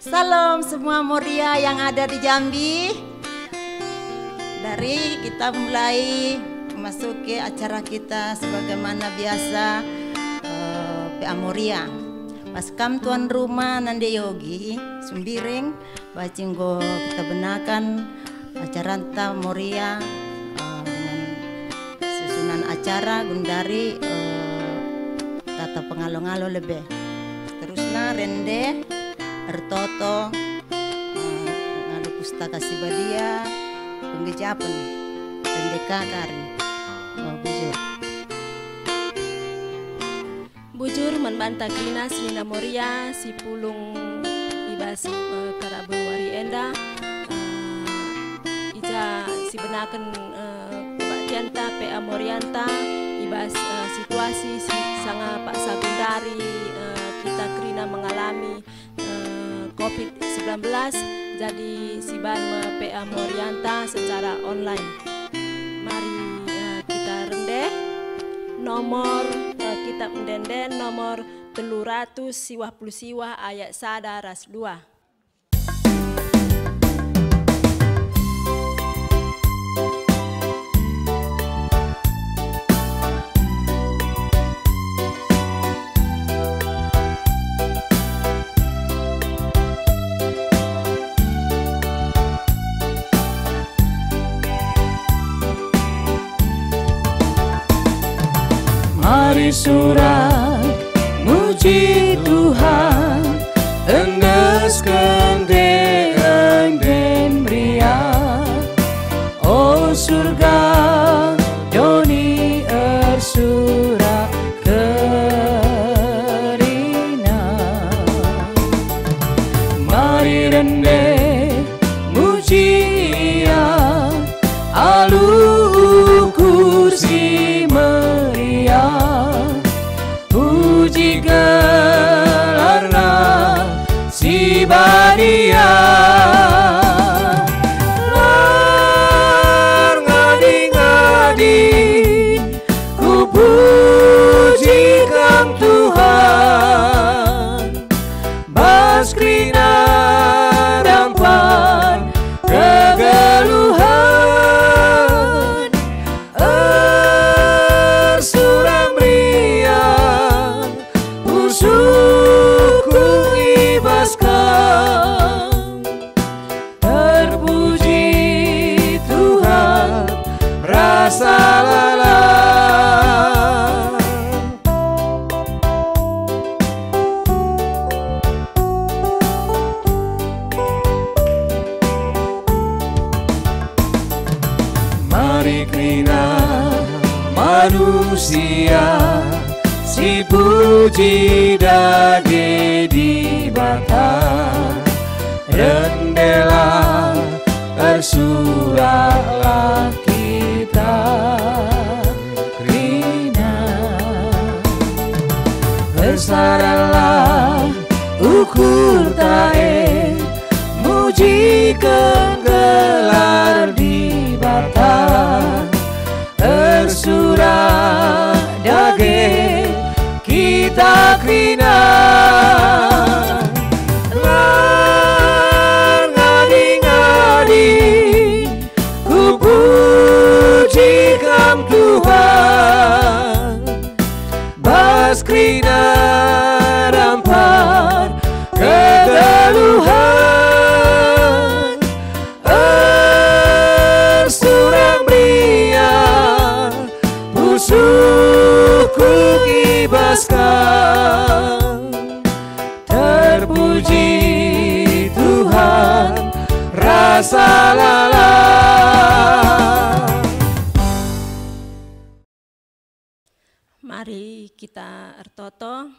Salam semua Moria yang ada di Jambi. Dari kita mulai memasuki acara kita sebagaimana biasa PA Moria. Paskam tuan rumah Nande Yogi Sumbiring bacinggo kita benakan acara ta Moria dengan susunan acara gundari tata pengalo-ngalo lebih. Terusna Rende Ertoto ngalo pustaka Sibadia penggejapan Rendeka Kari bujur membanta Grina Senina Moria si pulung ibas Karabu Wari Enda ija si benakan kebaktianta PA Morianta ibas situasi si sanga Pak Sagundari kita Grina mengalami COVID-19 jadi si ban PA Morianta secara online. Mari kita rendeh nomor kita mendenden nomor 300 siwah puluh siwah ayat sada ras 2. Mari surat muji Tuhan, endeskan den bria. Oh surga doni ersura kerina. Mari rende muji ya alu kursi meria. Puji gelarna si Badia ngadi-ngadi ku puji Kam Tuhan baskrina dampan kegeluhan surang bria suku ibaskan. Terpuji Tuhan rasa lalang. Mari krina manusia si puji dage di bata rendela tersurahlah kita krina bersaralah ukur tae muji kegelar di bata tersurah dage kita krina ngadi-ngadi ku puji Kam Tuhan bas krina rampar kegeluhan surang bria musuhku ibaskan. Terpuji Tuhan rasa lalang. Mari kita ertoto.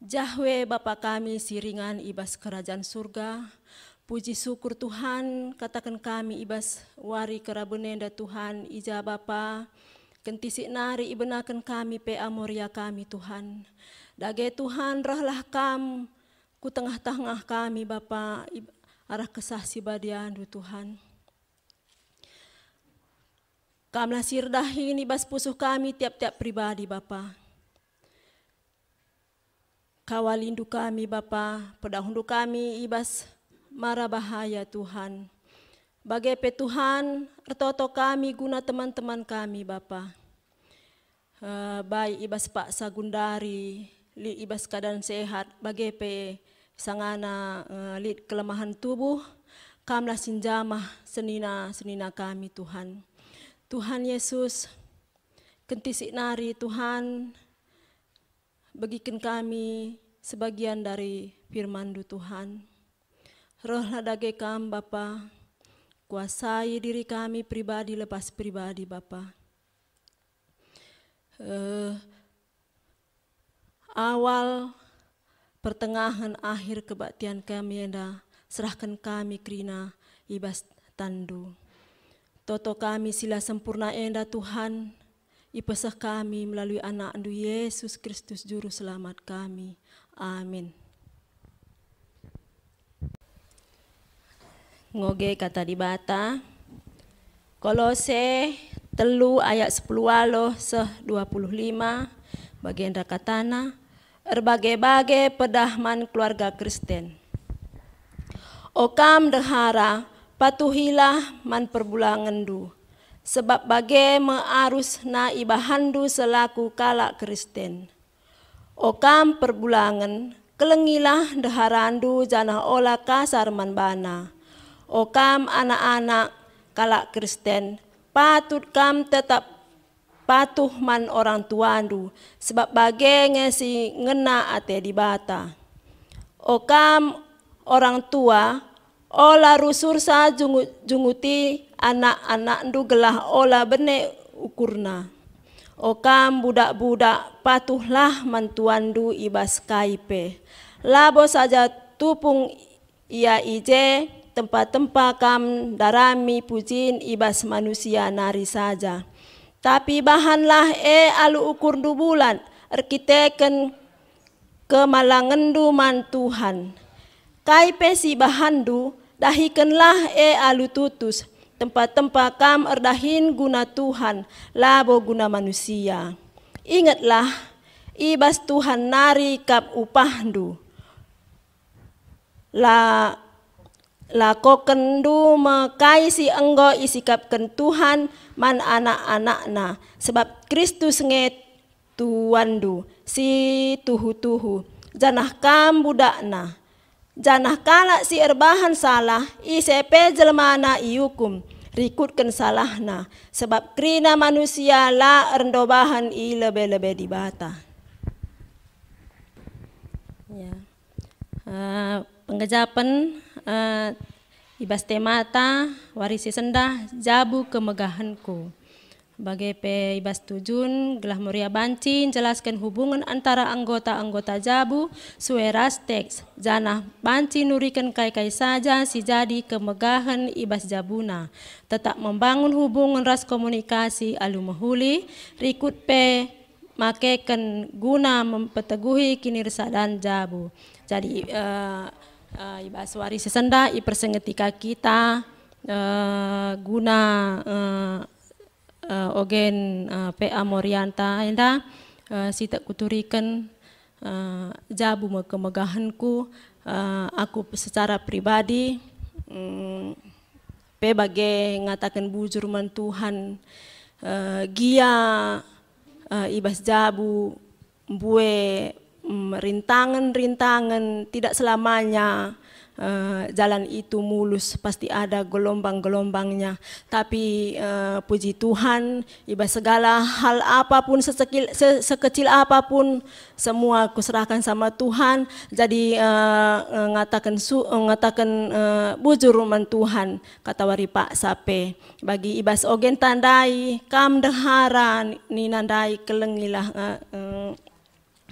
Jahwe Bapa kami siringan ibas kerajaan surga. Puji syukur Tuhan katakan kami ibas wari kerabunenda Tuhan ija Bapa. Kentisik nari ibenakan kami PA Moria kami Tuhan. Dage Tuhan rohlah kam ku tengah-tengah kami Bapa arah kesah sibadian Tuhan. Kamlah sirdahin ibas pusuh kami tiap-tiap pribadi Bapa. Kawal lindu kami Bapa, pedahundu kami ibas mara bahaya Tuhan. Bagai Tuhan, ertoto kami guna teman-teman kami Bapa. Baik ibas Pak Sagundari, li ibas keadaan sehat, bagai sangana li kelemahan tubuh, kamlah sinjamah senina kami Tuhan. Tuhan Yesus, kentisik nari Tuhan, bagikan kami sebagian dari firman-Mu Tuhan. Rohlah dage kami Bapa, kuasai diri kami pribadi lepas pribadi Bapa. Awal, pertengahan, akhir kebaktian kami enda serahkan kami krina ibas tandu. Toto kami sila sempurna enda Tuhan, ipesah kami melalui anak-Mu Yesus Kristus Juru Selamat kami. Amin. Ngoge kata di bata, Kolose 3 ayat 10 25, bagian katana, erbagai-bagai pedahman keluarga Kristen. Okam dehara, patuhilah man perbulangandu, sebab bagai mearus na ibahandu selaku kalak Kristen. Okam perbulangan, kelengilah deharandu janah olah kasar manbana. Okam anak-anak kalak Kristen, patut kam tetap patuh man orang tuandu, sebab bagai ngesi ngena ate di bata. Okam orang tua, olah rusursa junguti anak-anak ndu gelah olah bene ukurna. Okam budak-budak patuhlah mantuandu ibas kaipe. Labo saja tupung ia ije tempat-tempat kam darami pujin ibas manusia nari saja. Tapi bahanlah alu ukur du bulan erkiteken kemalangendu man Tuhan. Kaipe si bahandu dahikanlah alu tutus tempat-tempat kam erdahin guna Tuhan labo guna manusia. Ingatlah ibas Tuhan nari kap upahdu. Lakokendu mekai si enggo isikapkan Tuhan man anak-anakna, sebab Kristus nget tuandu si tuhu-tuhu janah kam budakna. Janah kalak si erbahan salah, isepe jelmana iukum, rikutkan salahna, sebab krina manusia la erdobahan i lebe-lebe di bata. Ya. Penggejapan ibas temata warisi sendah jabu kemegahanku. Bagai ibas tujun gelah muria banci jelaskan hubungan antara anggota-anggota jabu sueras teks janah banci nurikan kai-kai saja si jadi kemegahan ibas jabuna, tetap membangun hubungan ras komunikasi alu mahuli rikut makekan guna mempeteguhi kinirsadan jabu. Jadi ibas warisi sendah ipersengetika kita guna ogen PA Morianta enda sita kuturikan jabu kemegahanku aku secara pribadi bagai ngatakan bujur man Tuhan gia ibas jabu bue rintangan-rintangan tidak selamanya jalan itu mulus, pasti ada gelombang-gelombangnya. Tapi puji Tuhan, ibas segala hal apapun, sekecil apapun, semua kuserahkan sama Tuhan. Jadi ngatakan bujur man Tuhan, kata wari Pak Sape. Bagi ibas ogen tandai, kam dehara ni nandai kelengilah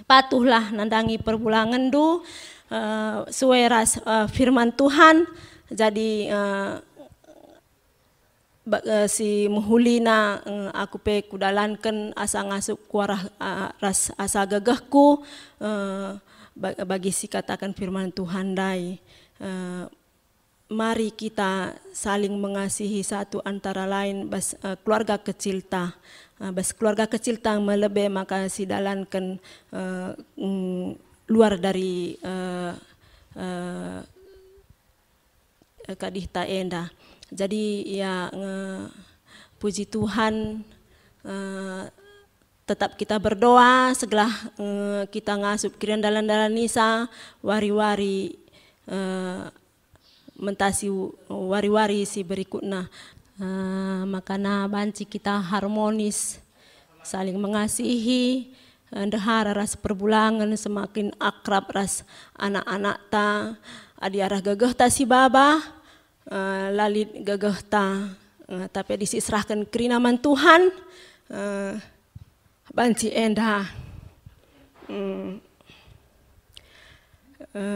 patuhlah nandangi perbulangan du. Sueras firman Tuhan, jadi si muhulina aku kudalankan asa ngasup kuarah ras asa gagahku bagi si katakan firman Tuhan dai. Mari kita saling mengasihi satu antara lain bas keluarga kecil ta. Bas keluarga kecil ta melebe maka si dalankan luar dari kadihta enda. Jadi ya puji Tuhan, tetap kita berdoa setelah kita ngasup kiran dalan-dalan nisa wari-wari mentasi wari-wari si berikutnya. Makanya banci kita harmonis, saling mengasihi, dahara ras perbulangan semakin akrab ras anak-anak ta, adi arah gagah ta si baba, lalit gagah ta, tapi disisrahkan kerinaman Tuhan, banci endah,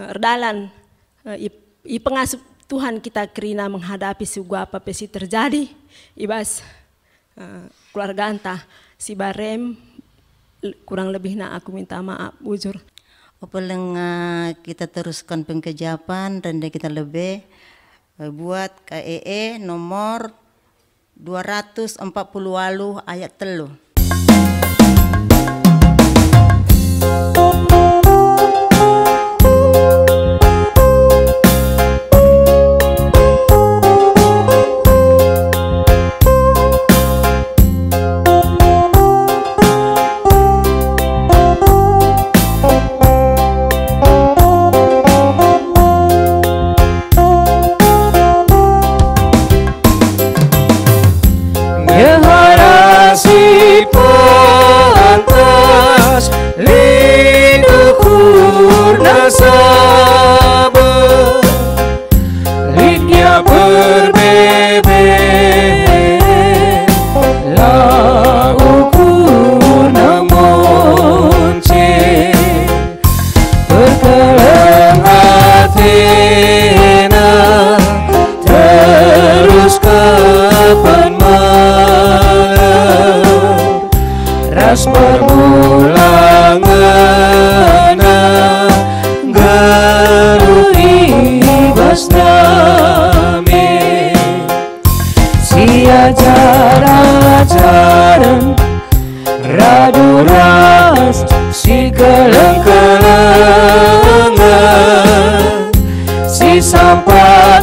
erdalan, i pengasup Tuhan kita kerina menghadapi segala apa pesi terjadi, ibas keluarga anta si barem kurang lebih aku minta maaf bujur. Opeleng kita teruskan pengkejapan dan kita lebih buat KEE nomor 240 ayat 3.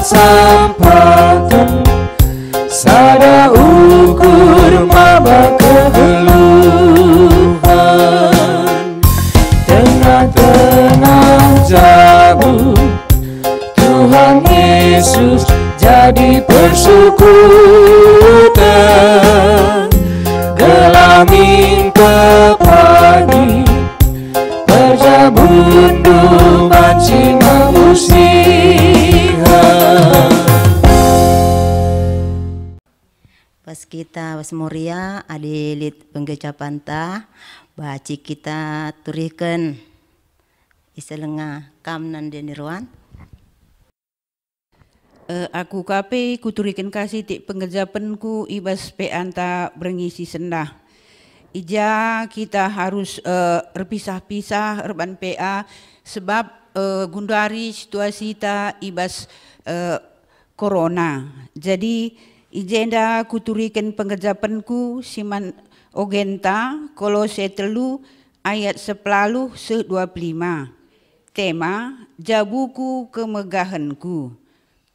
Sampatan sada ukur maba kegeluhan, tengah-tengah jabu Tuhan Yesus jadi persekutuan, gelamin kepadi perjabundu banci manusia. Pas kita was Moria adilit penggecapan ta baci kita turikan iselenga kamnan deniruan. Aku kape kuturikan kasih ti pengejapanku ibas pe anta berngisi sendah. Ija kita harus berpisah-pisah erban PA sebab gundari situasi ta ibas corona. Jadi ijenda kuturikan pengejapanku siman ogenta Kolose 3 ayat 10-25. Tema jabuku kemegahanku.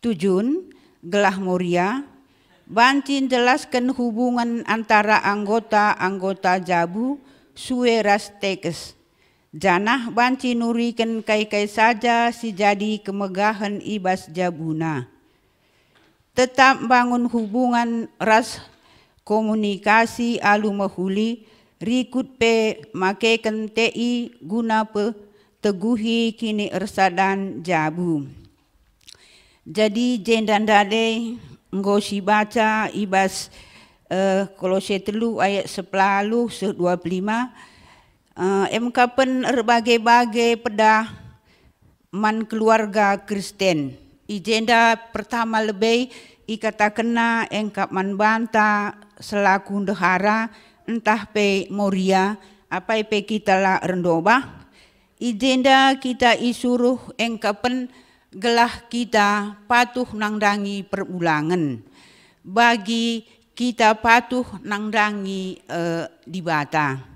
Tujun gelah Moria bancin jelaskan hubungan antara anggota-anggota jabu sueras tekes. Janah banci nurikan kai-kai saja si jadi kemegahan ibas jabuna. Tetap bangun hubungan ras komunikasi alu mahuli rikut pe makekan TI guna pe teguhi kini ersadan jabu. Jadi jendan dade ngosi baca ibas Kolose 3 ayat 10-25 emkapen berbagai-bagai pedah man keluarga Kristen. Ijenda pertama lebih ikata kena engkap man banta selaku ndehara entah pe Moria apa pe kita la rendoba. Ijenda kita isuruh engkapen gelah kita patuh nangdangi perulangan bagi kita patuh nangdangi dibata.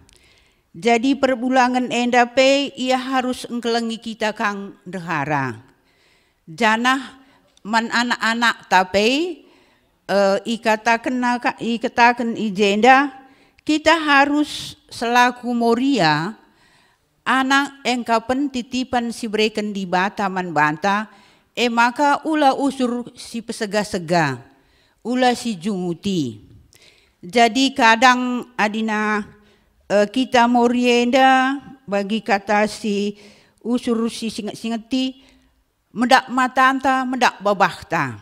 Jadi perbulangan endape ia harus engkelengi kita kang dehara. Janah man anak-anak tapi ikatakan ijenda kita harus selaku moria anak engkapen titipan si breken di bata man banta maka ula usur si pesega-sega ula si junguti. Jadi kadang adina kita morienda bagi kata si usur si singeti mendak matanta mendak babahta.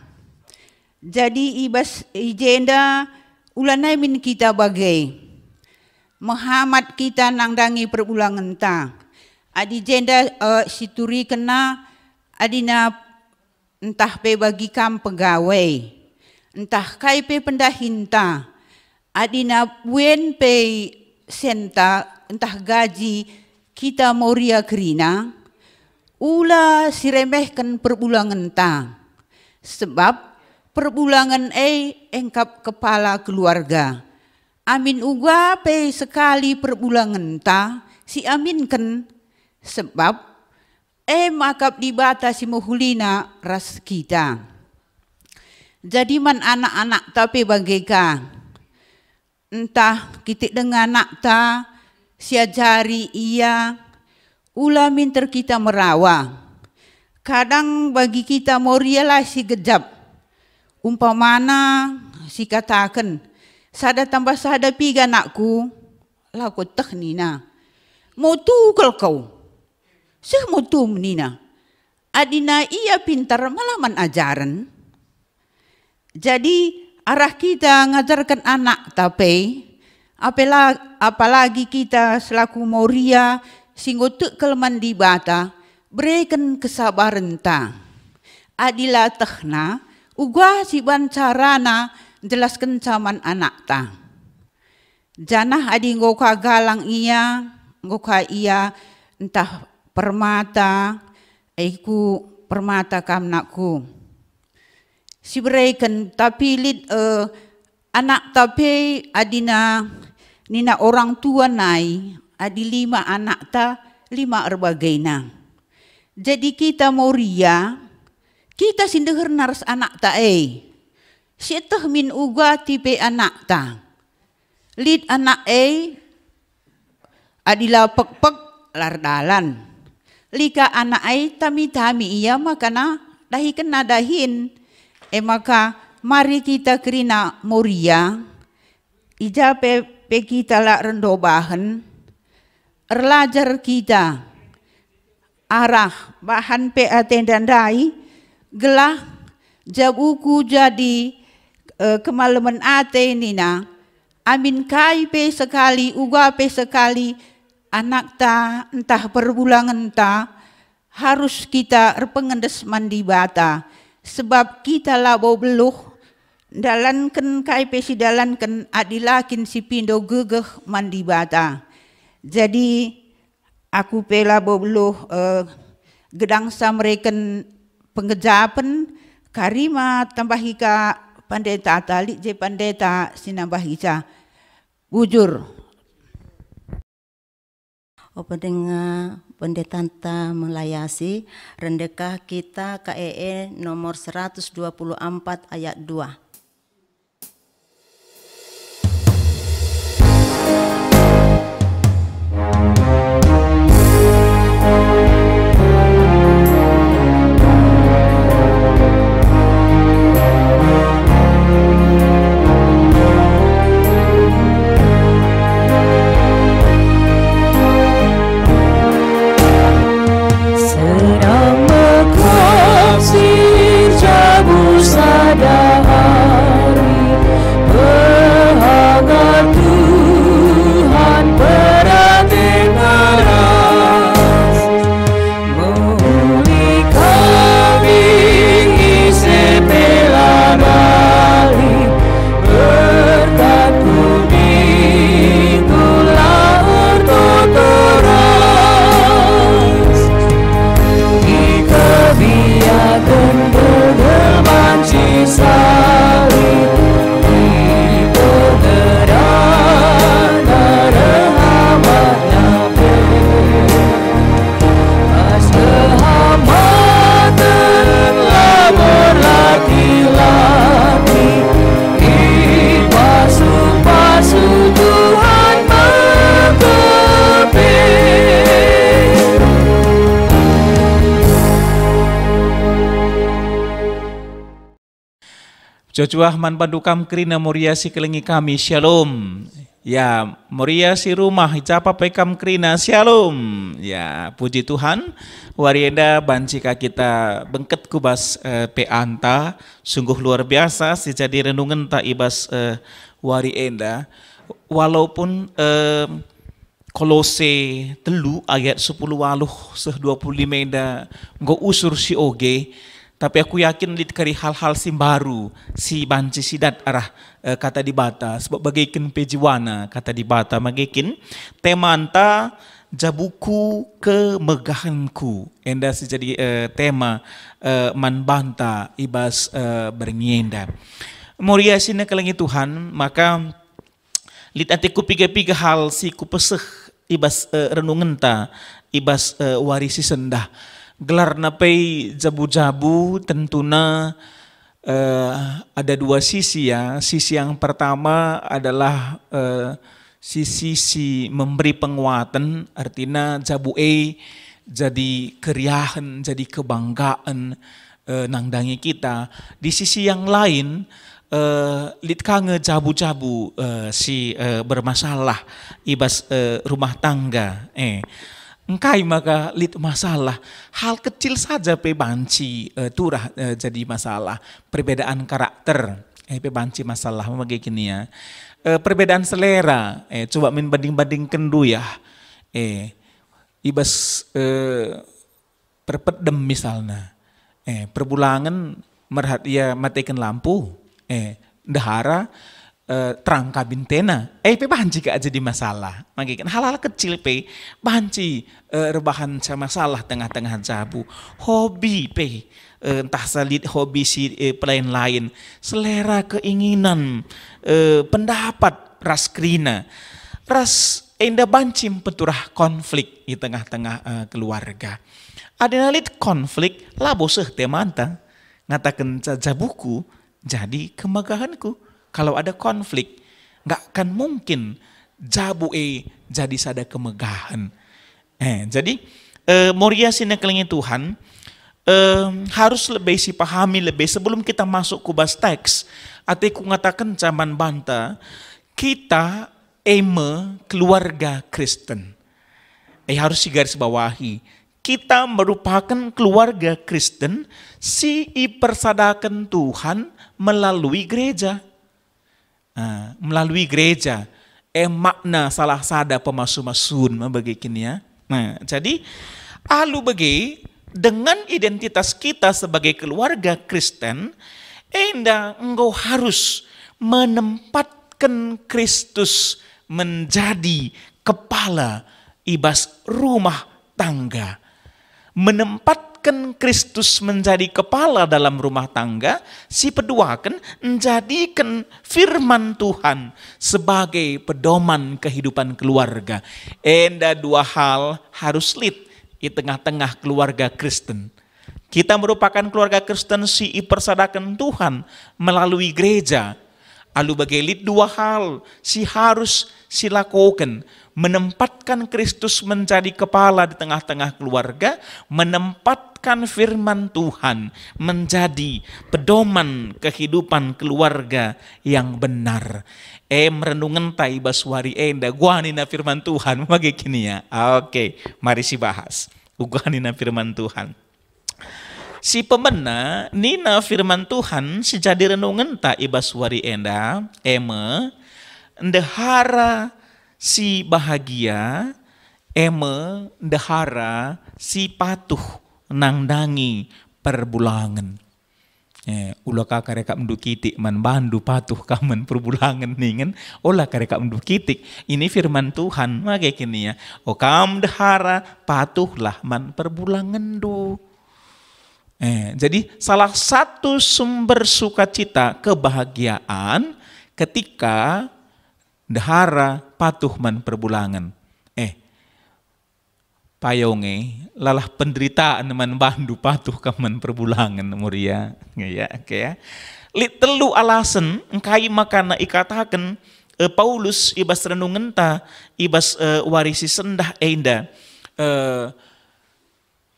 Jadi ibas ijenda ulanai min kita bagai Muhammad kita nangdangi perulangan ta. Adi jenda situri kena adina entah pe bagi kam pegawai, entah kai pe pendahinta, adina buen pe senta, entah gaji kita moria kerina, ula siremehkan perulangan ta. Sebab perbulangan engkap kepala keluarga. Amin uga pe sekali perbulangan ta si aminkan sebab makap dibatasi muhulina ras kita. Jadi man anak-anak tapi bagaikan entah kita dengan anak ta siajari ia ulamin ter kita merawa. Kadang bagi kita morialah si gejap. Umpamana si katakan, sada tambah sada piga anakku, laku teh nina. Mau tukal kau, sih mau tu nina. Adina ia pintar malaman ajaran. Jadi arah kita ngajarkan anak tapi, apalagi kita selaku moria singgotek kelman di bata, berikan kesabaran ta. Adila tehna. Uga si ban carana jelaskan caman anak ta. Janah adi ngoka galang ia, ngoka ia entah permata, permata kamnaku. Si berikan tapi lid anak tapi adina nina orang tua nai adi 5 anak ta 5 erbagaina. Jadi kita moria kita sindeher naras anak ta sietah min uga tipe anak ta. Lid anak adila pek-pek lardalan. Lika anak tami-tami iya makana dahi kena dahin. Maka mari kita kerina moria. Ija pe kita la rendobahan. Erlajar kita arah bahan pe atendandai. Gelah jabuku jadi kemalaman ate nina amin kai pe sekali uga pe sekali anak ta entah perbulangan ta harus kita pengendes mandi bata sebab kita labo beluh dalankan kai pe si dalankan adilakin si pindo gegeh mandi bata. Jadi aku pe labo beluh gedang samreken pengejapan karima tambahika pandeta tali je pandeta sinambahika bujur. Opendenga pendeta melayasi rendekah kita KEE nomor 124 ayat 2. Serang mekasih jabu sadar Jojuah man padukam krina moria si kelengi kami shalom. Ya, moria si rumah ijapa pekam krina shalom. Ya, puji Tuhan. Warienda bancika kita bengket kubas pe anta sungguh luar biasa si jadi renungan ta ibas warienda. Walaupun Kolose telu ayat 10 waluh seh 25 enda nggo usur si oge. Tapi aku yakin lit kari hal-hal si baru, si banci sidat arah kata di bata, sebab bagaikan pejiwana kata di bata, bagaikan temanta jabuku kemegahanku. Enda si jadi tema manbanta ibas bernienda. Moria sini kelengi Tuhan, maka lit atiku piga-piga hal si kupeseh ibas renungan ta, ibas warisi sendah. Gelar napai jabu-jabu tentunya ada dua sisi ya. Sisi yang pertama adalah sisi memberi penguatan, artinya jabu jadi keriahan, jadi kebanggaan nangdangi kita. Di sisi yang lain lit kange jabu-jabu si bermasalah ibas rumah tangga. Engkai maka lit masalah hal kecil saja pe banci turah jadi masalah, perbedaan karakter pe banci masalah begini ya, perbedaan selera coba min banding-bandingkan dulu ya, ibas perpedem misalnya perbulangan merhat ya matikan lampu dahara terang kabin tena pe banci ka jadi masalah. Magikan hal-hal kecil pe banci rebahan sama masalah tengah-tengah jabu. Hobi pe entah salit hobi si pelain lain, selera keinginan, pendapat ras krina. Ras enda banci peturah konflik di tengah-tengah keluarga. Ada nalit konflik labo seh temanta ngatakan jabuku jadi kemegahanku. Kalau ada konflik, nggak akan mungkin jabu jadi sada kemegahan. Jadi moria sini kelingi Tuhan harus lebih si pahami lebih sebelum kita masuk kubas teks. Atiku ngatakan zaman banta kita keluarga Kristen. Harus digaris bawahi. Kita merupakan keluarga Kristen si ipersadakan Tuhan melalui gereja. Melalui gereja makna salah sada pemasu-masun begini ya. Nah, jadi alu bagi dengan identitas kita sebagai keluarga Kristen, engkau harus menempatkan Kristus menjadi kepala ibas rumah tangga. Menempatkan Kristus menjadi kepala dalam rumah tangga, si peduakan menjadikan firman Tuhan sebagai pedoman kehidupan keluarga. Enda dua hal harus lit di tengah-tengah keluarga Kristen. Kita merupakan keluarga Kristen si ipersadakan Tuhan melalui gereja. Alu bagelit dua hal si harus silakukan. Menempatkan Kristus menjadi kepala di tengah-tengah keluarga, menempatkan firman Tuhan menjadi pedoman kehidupan keluarga yang benar. Merenungan tai baswari enda guanina firman Tuhan begini ya. Oke, mari si bahas. Guanina firman Tuhan. Si pemena nina firman Tuhan si jadi renungan ta ibaswari enda ndehara si bahagia ndehara si patuh nangdangi perbulangan. Ulah karekak mendukitik man bandu patuh kaman perbulangan ningen olah karekak mendukitik. Ini firman Tuhan mage kini ya. Kam dehara patuhlah man perbulangan du. Jadi salah satu sumber sukacita kebahagiaan ketika dahara patuh man perbulangan. Payonge lalah penderitaan man bandu patuh kaman perbulangan muria. Ya, oke ya. Telu alasan engkai makana ikatakan Paulus ibas renungan ta ibas warisi sendah enda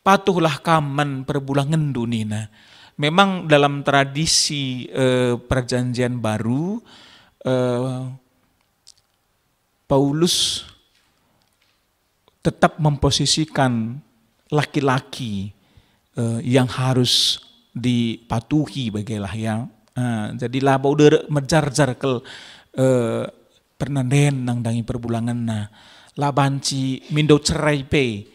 patuhlah kaman perbulangan dunina. memang dalam tradisi perjanjian baru, Paulus tetap memposisikan laki-laki yang harus dipatuhi bagilah ya. Jadi laba udah menjarjar ke pernanden nang dangi perbulangan na labanci mindo cerai pe.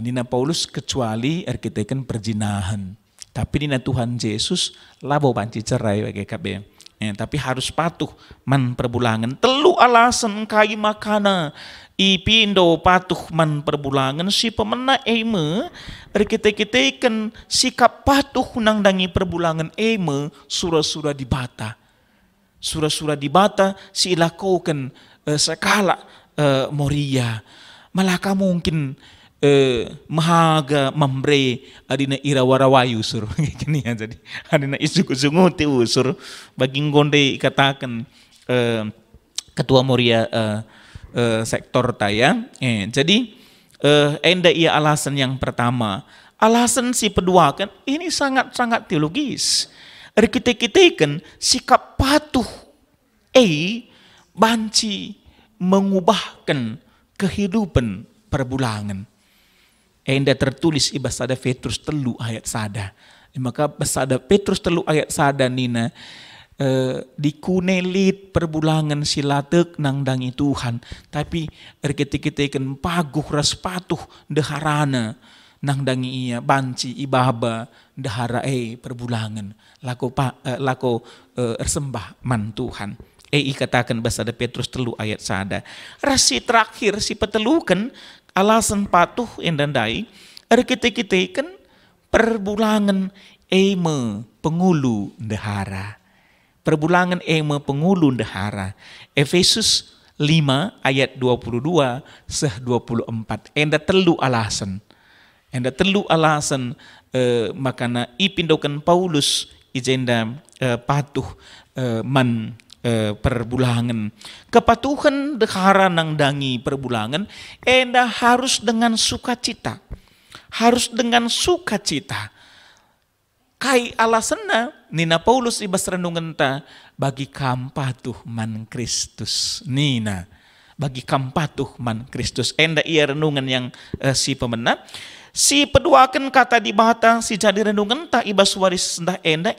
Nina Paulus kecuali erkiteken perjinahan. Tapi nina Tuhan Yesus labo banci cerai bagi kabe. Tapi harus patuh man perbulangan. Telu alasan kai makana ipindo patuh man perbulangan si pemena eme erkiteken sikap patuh nang dangi perbulangan eme surah-surah di bata. Surah-surah di bata si ilakoken sekala moria. Malaka mungkin mahaga mambre adina irawarawayu usur gini ya, jadi adina isuk-usunguti usur baging gonde katakan ketua moria sektor taya. Jadi enda ia alasan yang pertama. Alasan si kedua kan ini sangat-sangat teologis. Kita sikap patuh banci mengubahkan kehidupan perbulangan. Enda tertulis ibasada Petrus 3 ayat sada. Maka basada Petrus 3 ayat sada nina dikunelit perbulangan silatek nang dangi Tuhan. Tapi kita paguh ras patuh deharana nang dangi ia banci ibaba dahara perbulangan lako ersembah man Tuhan. Katakan basada Petrus 3 ayat sada. Rasi terakhir si petelukan alasan patuh endandai kita perbulangan pengulu dahara. Perbulangan pengulu dahara. Efesus 5 ayat 22 seh 24. Enda telu alasan. Makana ipindokan Paulus ijenda patuh man perbulangan. Kepatuhan dahara nang dangi perbulangan enda harus dengan sukacita. Harus dengan sukacita. Kai alasanna nina Paulus ibas renungan ta bagi kam patuh man Kristus. Nina bagi kam patuh man Kristus. Enda ia renungan yang si pemena. Si peduakan kata di bata si jadi renungan ta ibas waris sendah enda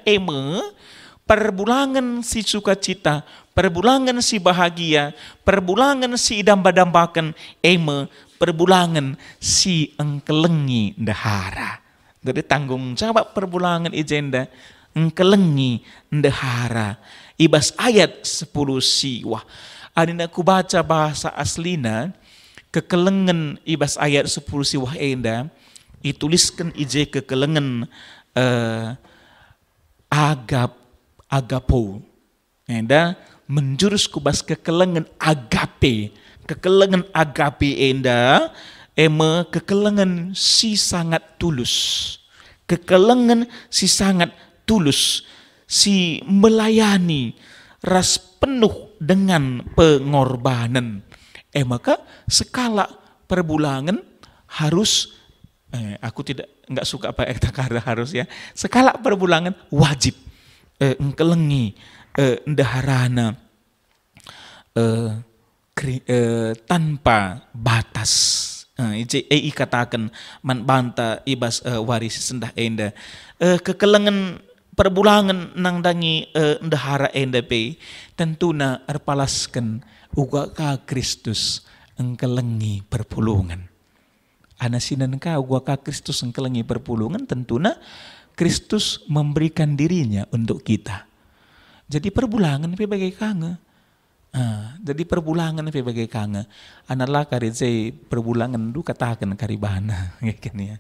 perbulangan si sukacita, perbulangan si bahagia, perbulangan si damba-dambakan, perbulangan si engkelengi dahara. Jadi tanggung jawab perbulangan ijenda engkelengi dahara. Ibas ayat 10 siwah. Adina ku baca bahasa aslina, kekelengan ibas ayat 10 siwah enda, ituliskan ije kekelengan agapo. Enda menjurus kubas kekelengan agape. Kekelengan agape enda kekelengan si sangat tulus. Kekelengan si sangat tulus. Si melayani ras penuh dengan pengorbanan. Maka skala perbulangan harus aku enggak suka apa kata harus ya. Skala perbulangan wajib engkelengi daharana tanpa batas. Katakan man banta ibas waris sendah enda kekelengan perbulangan nang dangi dahara enda pe tentuna arpalaskan uga ka Kristus engkelengi perpulungan. Anasinan ka uga ka Kristus engkelengi perpulungan tentuna Kristus memberikan dirinya untuk kita. Jadi perbulangan pe bagai kange. Jadi perbulangan pe bagai kange. Analah kari saya perbulangan du katakan karibana ya.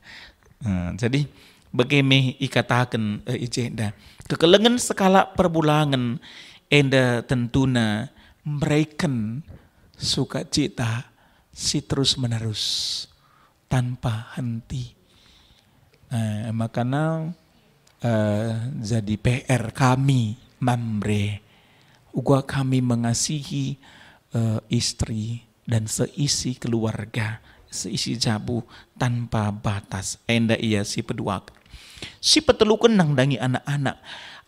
Jadi bagaimana ikatakan ijenda. Kekelengan skala perbulangan enda tentuna memberikan sukacita si terus menerus tanpa henti. Makanya jadi PR kami mamre uga kami mengasihi istri dan seisi keluarga, seisi jabu tanpa batas. Enda ia si peduak. Si petelu kenang dangi anak-anak.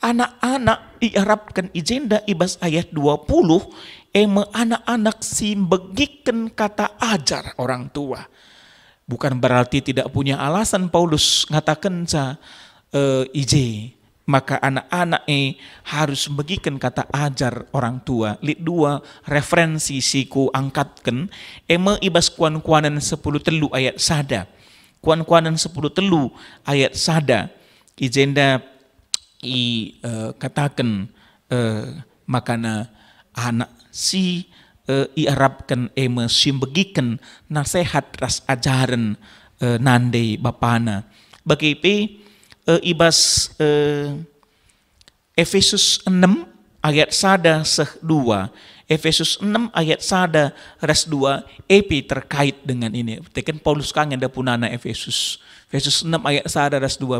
Anak-anak diharapkan ijenda ibas ayat 20, anak-anak si begiken kata ajar orang tua. Bukan berarti tidak punya alasan Paulus ngatakan ije. Maka anak-anak harus bagikan kata ajar orang tua. Lit 2 referensi siku angkatkan ibas kuan-kuanan 10 telu ayat sada. Kuan-kuanan 10 telu ayat sada. Ijenda katakan makana anak si iarapkan si bagikan nasihat ras ajaran nandai bapana. Bagi ibas Efesus 6 ayat sada seh 2. Efesus 6 ayat sada ras 2 terkait dengan ini. Tekan Paulus kangen da punana Efesus. Efesus 6 ayat sada ras 2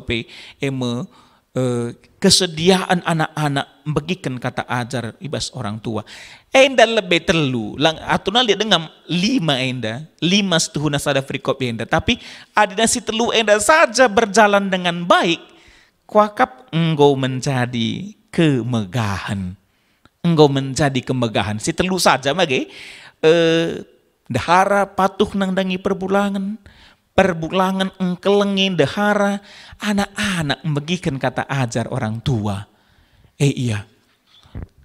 kesediaan anak-anak bagikan kata ajar ibas orang tua. Enda lebih telu lang atuna lihat dengan 5 setuhuna sada frikop enda, tapi ada nasi telu enda saja berjalan dengan baik, kuakap engkau menjadi kemegahan. Si telu saja mage dahara patuh nang dangi perbulangan engkelengin dahara anak-anak membagikan kata ajar orang tua. Iya.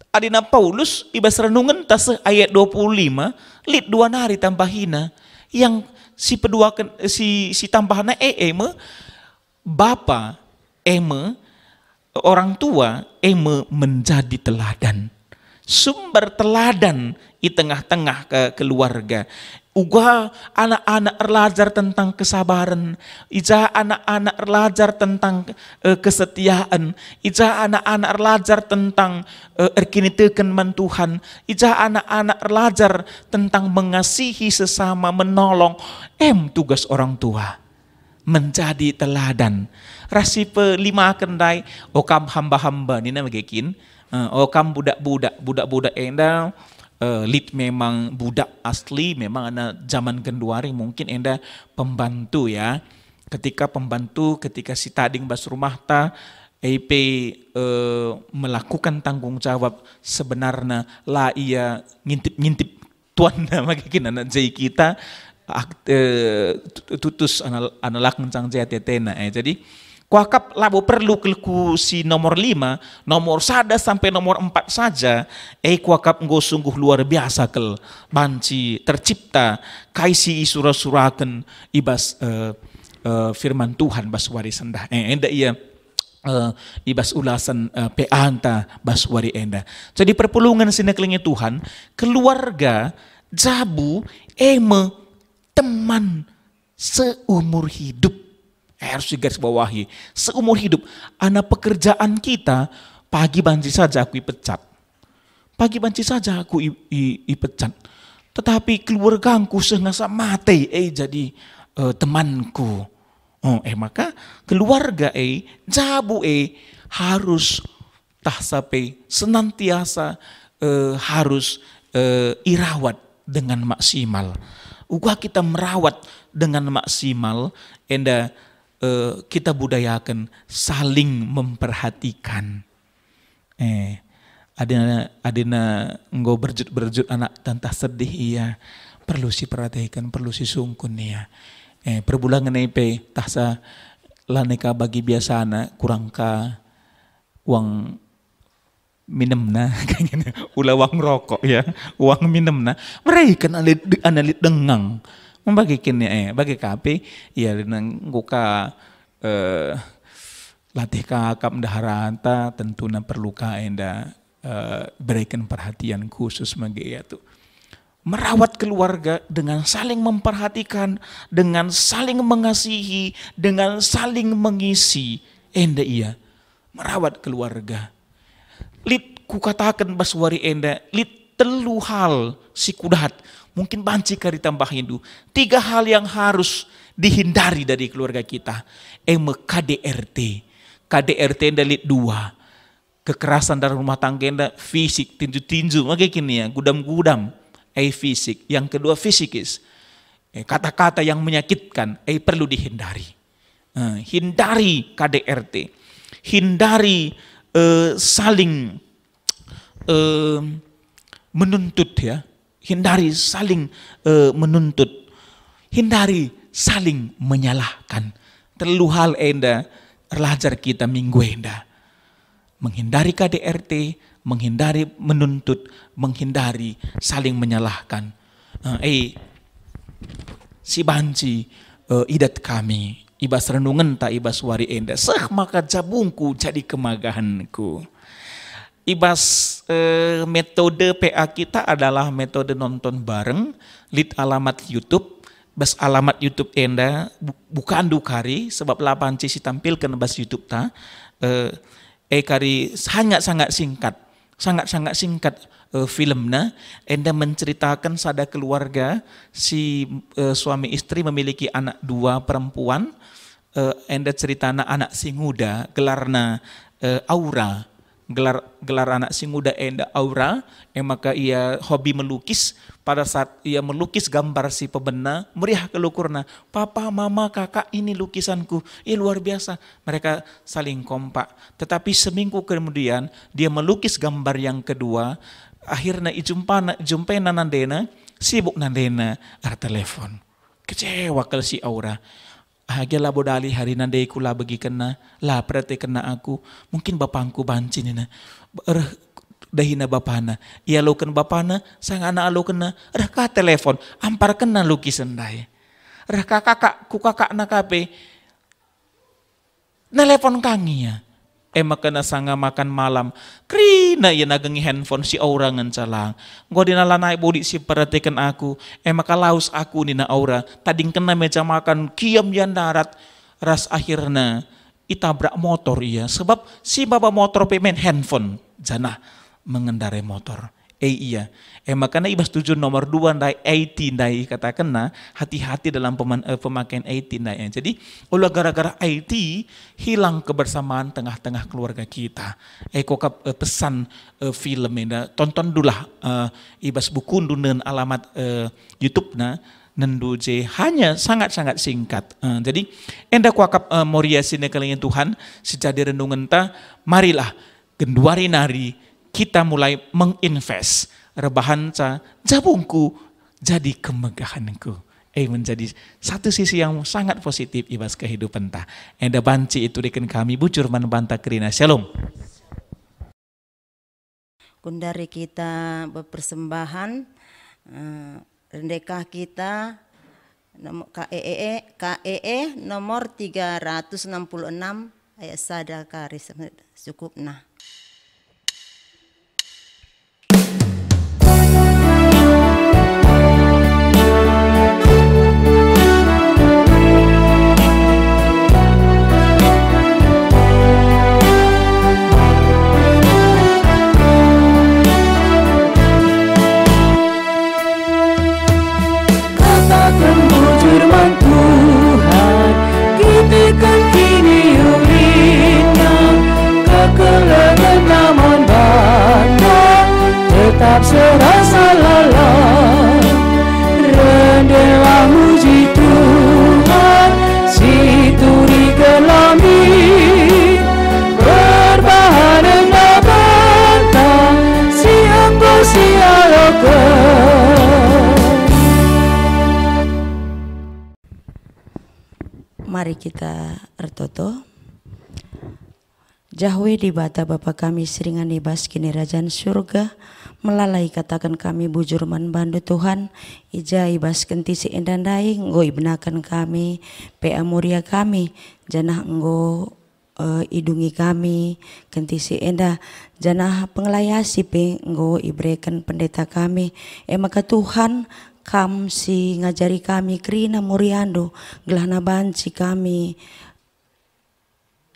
Adina Paulus ibas renungan tas ayat 25 lit 2 nari tambahina yang si peduakan si tambahana bapa orang tua menjadi teladan. Sumber teladan di tengah-tengah keluarga. Uga anak-anak belajar tentang kesabaran, ija anak-anak belajar tentang kesetiaan, ija anak-anak belajar tentang erkinitekan mantuhan, ija anak-anak belajar tentang mengasihi sesama, menolong. Tugas orang tua menjadi teladan. Rasi pelima kendai, okam hamba-hamba ni nama gekin, okam budak-budak enda. Lid memang budak asli, memang ada zaman kenduari mungkin enda pembantu ya. Ketika si tading bas rumah ta melakukan tanggung jawab sebenarnya lah ia ngintip tuan magikin anak jai kita tutus analak mencang jai tetena jadi kuakap labo perlu kelku si nomor 5, nomor 1 sampai nomor 4 saja. Kuakap nggo sungguh luar biasa kel banci tercipta kaisi surah-surakan ibas firman Tuhan bas wari sendah. Enda ia ibas ulasan peanta bas wari enda. Jadi perpulungan sineklingi Tuhan, keluarga jabu teman seumur hidup. Harus digarisbawahi seumur hidup. Anak pekerjaan kita pagi banci saja aku ipecat. Tetapi keluargaku sengasa mati jadi temanku. Maka keluarga jabu harus sampai senantiasa harus irawat dengan maksimal. Uga kita merawat dengan maksimal enda kita budayakan saling memperhatikan. Adina engkau berjut anak tantah sedih iya, perlu si perhatikan, perlu si sungkun iya. Perbulangan tahsa laneka bagi biasana kurang ka uang minum na ulah uang rokok ya, uang minum na mereka analit dengang. Membagikan bagi kape ya nang guka latih kakap daharanta tentunya perlu enda berikan perhatian khusus bagi itu merawat keluarga dengan saling memperhatikan, dengan saling mengasihi, dengan saling mengisi enda iya merawat keluarga. Lit ku katakan baswari enda lit telu hal si kudat. Mungkin banci kari tambahin itu 3 hal yang harus dihindari dari keluarga kita. KDRT enda lit 2. Kekerasan dalam rumah tangga enda fisik, tinju-tinju, begini ya, gudam-gudam, fisik. Yang kedua fisikis. Kata-kata yang menyakitkan, perlu dihindari. Hindari KDRT, hindari saling menuntut ya, hindari saling menuntut, hindari saling menyalahkan. Terlalu hal enda belajar kita minggu enda, menghindari KDRT, menghindari menuntut, menghindari saling menyalahkan. Si banci idat kami, ibas renungan ta ibas wari enda, maka jabungku jadi kemagahanku. Ibas metode PA kita adalah metode nonton bareng, lid alamat YouTube, bas alamat YouTube enda bukan dukari, sebab lah banci si tampilkan bas YouTube ta, kari sangat singkat filmnya, enda menceritakan sada keluarga, si suami istri memiliki anak 2 perempuan, enda cerita anak si muda, gelarna Aura, gelar anak si muda enda Aura, maka ia hobi melukis. Pada saat ia melukis gambar si pebena, meriah kelukurna, papa, mama, kakak, ini lukisanku, luar biasa. Mereka saling kompak. Tetapi seminggu kemudian dia melukis gambar yang kedua, akhirnya jumpai nandena, sibuk nandena telepon. Kecewa kalau si Aura. Ahagialah bodali hari nandai kula bagi kena, lah berarti kena aku, mungkin bapangku banci nina. Dahina bapana, ia loken bapana, sang anak lokena, ka telepon, ampar kena lukisan dai. Kakak, ku kakak nakape, telepon kangiya. Maka na sanga makan malam, krina ia nagengi handphone si Aura ngancalang. Gua dinalanai bodi si perhatikan aku, maka laus aku nina Aura, tading kena meja makan, kiam yan darat, ras akhirnya itabrak motor ia, sebab si baba motor pemain handphone, janah mengendarai motor. Iya. Makanya ibas tujuan nomor 2 dai 18 dai katakan hati-hati dalam pemakaian 18 dai. Jadi ulah gara-gara IT hilang kebersamaan tengah-tengah keluarga kita. Kokap pesan film ini tonton dulah ibas buku dengan alamat YouTube na nendu je hanya sangat-sangat singkat. Jadi enda kuakap moria sini kalian Tuhan sejadi renungan ta, marilah genduari nari kita mulai menginvest rebahan ca jabungku jadi kemegahanku. Menjadi satu sisi yang sangat positif ibas kehidupan ta. Enda banci itu diken kami bujur manbanta kerina. Shalom. Kundari kita berpersembahan rendekah kita KEE nomor 366 ayat sadakari cukupna. Tuhan, kita kan kini urina, kekelangan namun batang, tetap serasa lalang. Rendelah muji Tuhan, situri gelami, berbahan endah batang, siang sialokan. Mari kita ertoto. Jahwe di bata Bapa kami seringan ibas kini Rajaan surga, melalai katakan kami bujur man bandu Tuhan, ija ibas kenti si endandai, nggo ibnakan kami, PA muria kami, janah nggo idungi kami, kenti si enda, janah pengelayasi pe nggo ibrekan pendeta kami, maka Tuhan, kam si ngajari kami krina muriando gelana banci kami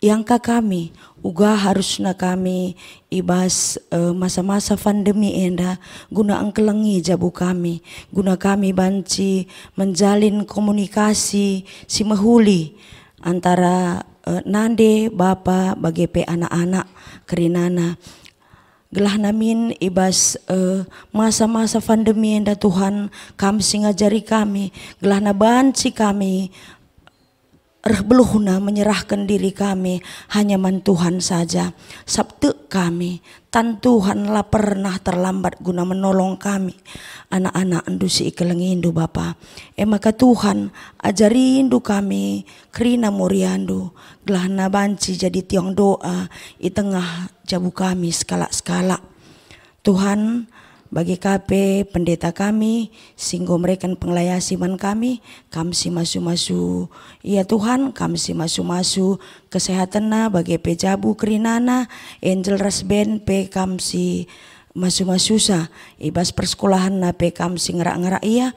yang kami uga harusna kami ibas masa-masa pandemi enda guna angkelengi jabu kami, guna kami banci menjalin komunikasi si mahuli antara nande bapa bagi pe anak-anak kerinana. Gelah namin ibas masa-masa pandemi enda Tuhan kami singajari kami gelah na banci kami Beluhna menyerahkan diri kami hanya man Tuhan saja. Sabtu kami tan Tuhan lah pernah terlambat guna menolong kami anak-anak andu si ikelengindu Bapa. Maka Tuhan ajari indu kami kerina muriandu gelahna banci jadi tiang doa i tengah jabu kami skala-skala. Tuhan bagi KP pendeta kami singgo mereka penglayasi man kami si masu-masu ya Tuhan si masu-masu kesehatan na bagi pejabu kerinana angel rasben pe si masu-masu sa ibas persekolahan na pe si ngerak-ngerak iya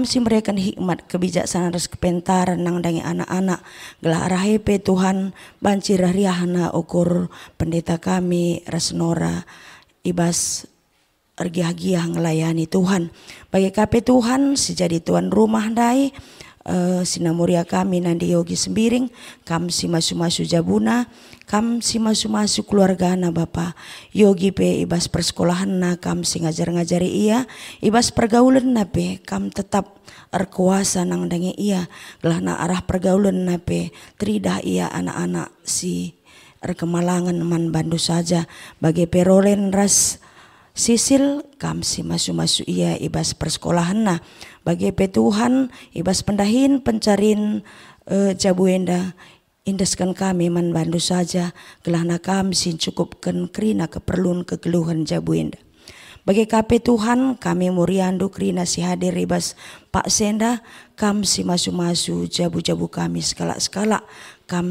si mereka hikmat kebijaksanaan ras kepentaran nang dangi anak-anak gelah arahe pe Tuhan banci riahana ukur pendeta kami Rasnora ibas ergiah-giah ngelayani Tuhan. Bagi KP Tuhan sejadi tuan rumah dai sinamuria kami nandi Yogi Sembiring si masu-masu jabuna si masu-masu keluarga na Bapa Yogi pe ibas persekolahan na si ngajar-ngajari iya ibas pergaulan na pe tetap erkuasa nang dangi iya gelah na arah pergaulan na pe tridah iya anak-anak si erkemalangan man bandu saja bagi perolen ras Sisil si masu-masu iya ibas persekolahan na bagi Tuhan ibas pendahin pencarin jabuenda indaskan kami man bandu saja gelahna sin cukupkan kerina keperluan kegeluhan jabuenda. Bagi KP Tuhan kami muriandu kerina si hadir ibas Pak Senda si masu-masu jabu-jabu kami skala-skala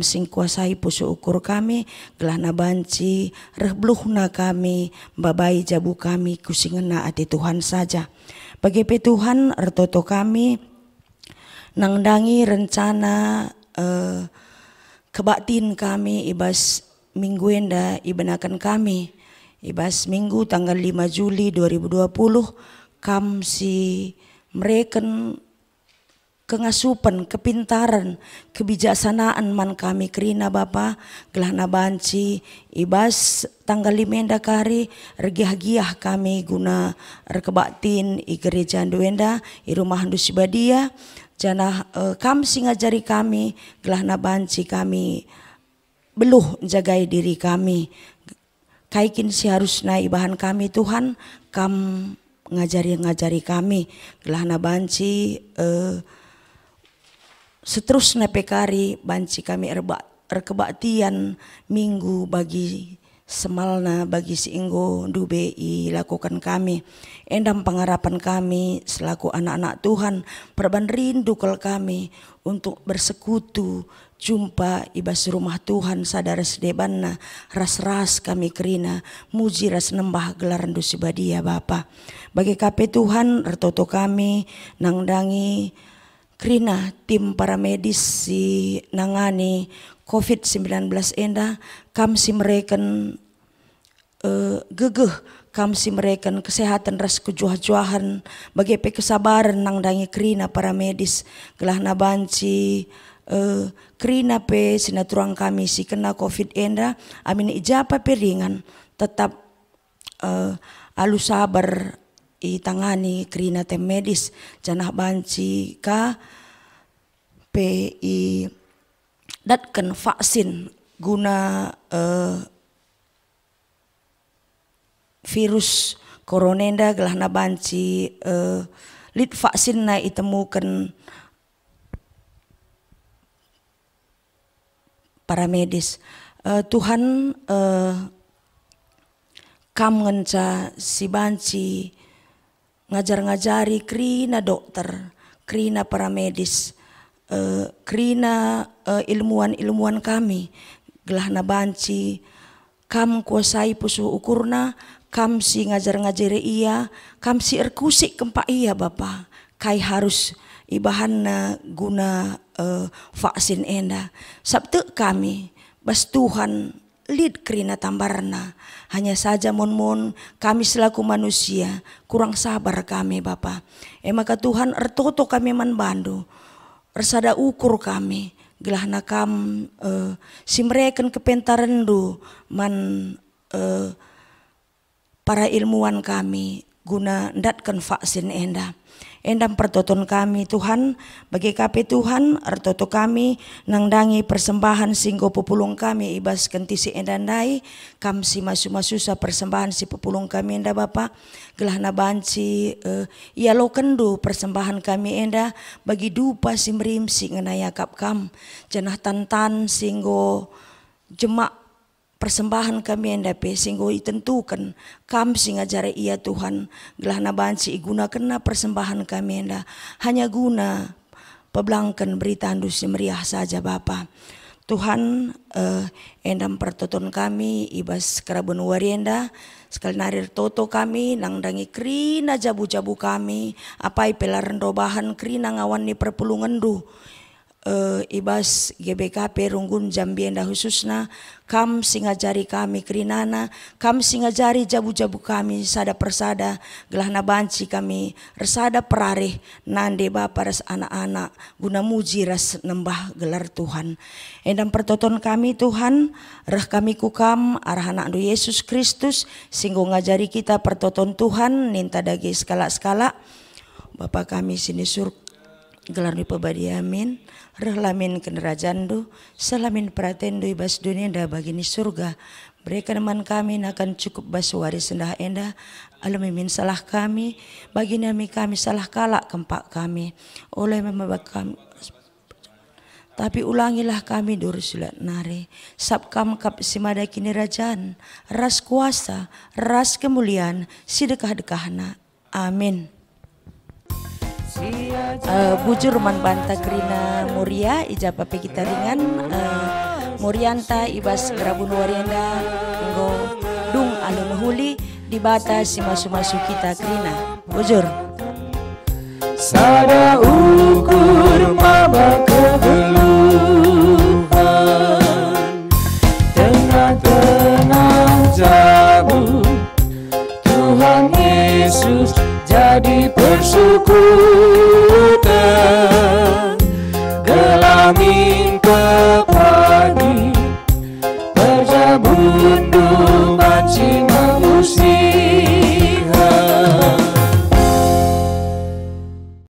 sing kuasai pusu ukur kami gelahna banci rebluhna kami babai jabu kami kusingena ati Tuhan saja. Bagi Tuhan ertoto kami nangdangi rencana kebaktin kami ibas mingguenda ibenakan kami ibas minggu tanggal 5 Juli 2020 si mereken kengasupan, kepintaran, kebijaksanaan man kami kerina Bapa gelahna banci ibas tanggal 5 kari regiah-giah kami guna rekebaktin i gereja Duenda i rumah Handu Sibadia janah si ngajari kami gelahna banci kami beluh jagai diri kami kaikin si harus naik bahan kami Tuhan ngajari kami gelahna banci seterusnya pekari banci kami rekebaktian minggu bagi semalna bagi siinggo dube lakukan kami endam pengharapan kami selaku anak-anak Tuhan perban rindu kal kami untuk bersekutu jumpa ibas rumah Tuhan sadara sedebanna ras-ras kami kerina muji ras nembah gelaran dosi badia Bapa bagi KP Tuhan ertoto kami nangdangi kerina tim para medis si nangani COVID-19 enda si mereken gegeh si mereken kesehatan ras kejuah-juahan bagi kesabaran nangdangi kerina para medis gelahna banci kerina pe sinaturang kami si kena COVID enda amin ijapa peringan tetap alu sabar i tangani kerina tem medis janah banci ka pe i datkan vaksin guna virus koronenda gelahna banci lid vaksin na itemukan para medis Tuhan kam ngenca si banci ngajar-ngajari kerina dokter, kerina para medis, kerina ilmuwan-ilmuwan kami, gelahna banci, kam kuasai pusu ukurna, kam si ngajar-ngajari iya, kam si erkusik kempa iya Bapa, kai harus ibahanna guna vaksin enda. Sabtu kami, bas Tuhan lid kerina tambarna, hanya saja mon kami selaku manusia kurang sabar kami Bapa. Maka Tuhan ertoto kami man bandu, ersada ukur kami, gelahna kam si mereken kepentaran du man para ilmuwan kami guna ndatkan vaksin enda. Endam pertoton kami Tuhan, bagi kape Tuhan, artoto kami, nangdangi persembahan singgo pupulung kami, ibas kentisi endandai, kam si masu-masusa persembahan si pupulung kami enda Bapa, gelah na banci, ia lo kendu persembahan kami enda, bagi dupa si merim si ngenayakap kam, jenah tantan singgo jemak persembahan kami enda pe singgo itentukan kam sing ngajare ia Tuhan gelah na banci iguna kena persembahan kami enda hanya guna peblangkan berita andus meriah saja Bapa. Tuhan endam pertoton kami ibas kerabun warienda sekali narir toto kami nangdangi krina jabu-jabu kami apai pelaran robahan krina ngawan ni perpulungan du ibas GBKP Runggun Jambi enda khususna kam singajari kami kerinana kam singajari jabu-jabu kami sada persada gelah na banci kami resada perareh nande Bapa res anak-anak guna muji ras nembah gelar Tuhan endam pertoton kami Tuhan reh kami kukam arah anak Yesus Kristus singgo ngajari kita pertoton Tuhan ninta dagi skala-skala Bapa kami sini surga gelar ni pebadi amin rehlamin kerajaan du selamin pratendu ibas dunia dah bagini surga berikan teman kami akan cukup bas waris sendah enda alamimin salah kami bagi nami kami salah kalak kempak kami oleh memabak kami tapi ulangilah kami dursulat nare sabkam kap simada kini rajaan ras kuasa ras kemuliaan sidekah-dekahna amin. Bujur man banta krina Muria ija pape kita ringan Murianta ibas gerabun warienda nggo dung anu nuhuli di bata si masu-masu kita krina bujur sada ukur maba kebeluhan tengah-tengah jalan